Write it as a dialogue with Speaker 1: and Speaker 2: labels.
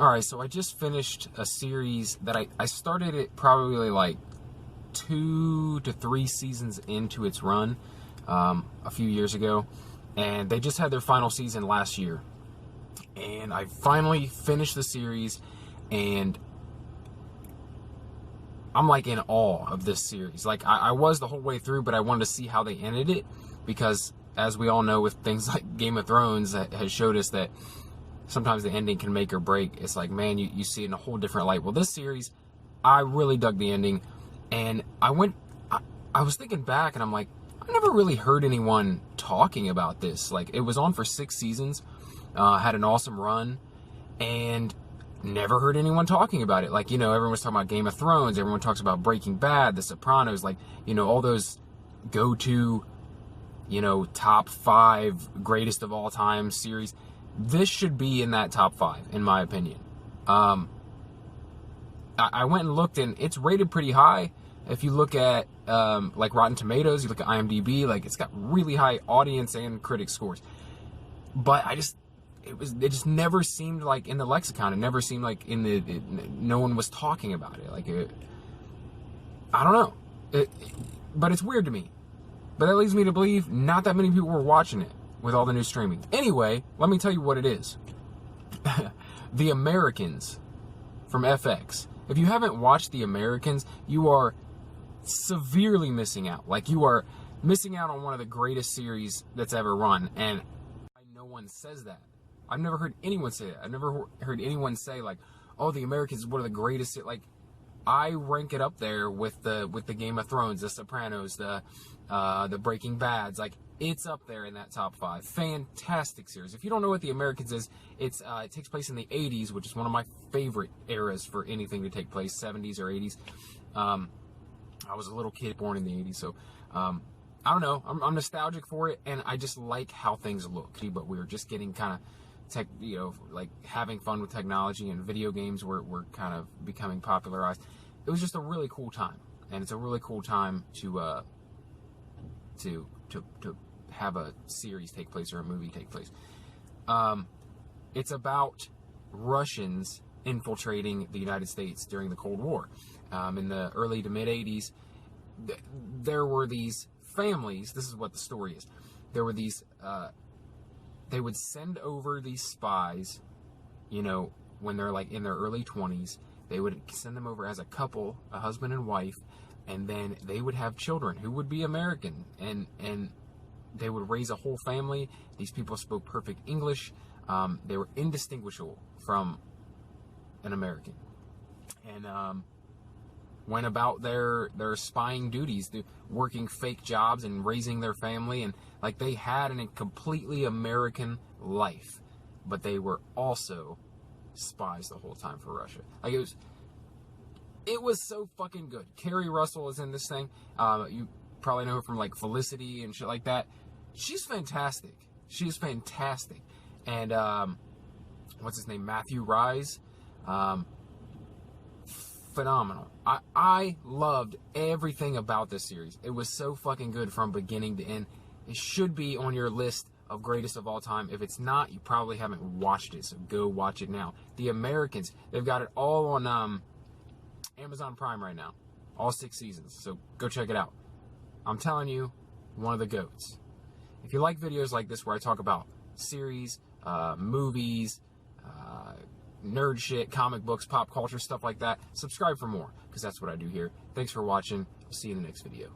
Speaker 1: Alright, so I just finished a series that I started it probably like 2 to 3 seasons into its run a few years ago, and they just had their final season last year. And I finally finished the series, and I'm like in awe of this series. Like I was the whole way through, but I wanted to see how they ended it, because as we all know, with things like Game of Thrones, that has showed us that sometimes the ending can make or break. It's like, man, you see it in a whole different light. Well, this series, I really dug the ending, and I was thinking back, and I'm like, I never really heard anyone talking about this. Like, it was on for 6 seasons, had an awesome run, and never heard anyone talking about it. Like, you know, everyone was talking about Game of Thrones, everyone talks about Breaking Bad, The Sopranos, like, you know, all those go-to, you know, top 5 greatest of all time series. This should be in that top 5, in my opinion. I went and looked, and it's rated pretty high. If you look at like Rotten Tomatoes, you look at IMDb, like it's got really high audience and critic scores. But it just never seemed like in the lexicon. It never seemed like no one was talking about it. Like I don't know, but it's weird to me. But that leads me to believe not that many people were watching it with all the new streaming. Anyway, let me tell you what it is. The Americans from FX. If you haven't watched The Americans, you are severely missing out. Like, you are missing out on one of the greatest series that's ever run. And no one says that. I've never heard anyone say that. I've never heard anyone say, like, oh, The Americans is one of the greatest. Like, I rank it up there with the Game of Thrones, The Sopranos, the Breaking Bads. Like, it's up there in that top 5. Fantastic series. If you don't know what The Americans is, it takes place in the 80s, which is one of my favorite eras for anything to take place, 70s or 80s. I was a little kid born in the 80s, so I don't know. I'm nostalgic for it, and I just like how things look. But we're just getting kind of like having fun with technology, and video games were kind of becoming popularized. It was just a really cool time, and it's a really cool time to have a series take place or a movie take place. It's about Russians infiltrating the United States during the Cold War. In the early to mid 80s, there were these families. This is what the story is. There were these, they would send over these spies, you know, when they're like in their early 20s. They would send them over as a couple, a husband and wife, and then they would have children who would be American, and they would raise a whole family. These people spoke perfect English. They were indistinguishable from an American, and went about their spying duties, working fake jobs and raising their family, and like they had a completely American life, but they were also spies the whole time for Russia. Like, it was so fucking good. Kerry Russell is in this thing. You probably know her from like Felicity and shit like that. She's fantastic. She is fantastic. And what's his name? Matthew Rise. Phenomenal. I loved everything about this series. It was so fucking good from beginning to end. It should be on your list of greatest of all time. If it's not, you probably haven't watched it, so go watch it now. The Americans, they've got it all on Amazon Prime right now. All 6 seasons, so go check it out. I'm telling you, one of the GOATs. If you like videos like this where I talk about series, movies, nerd shit, comic books, pop culture, stuff like that, subscribe for more, because that's what I do here. Thanks for watching. I'll see you in the next video.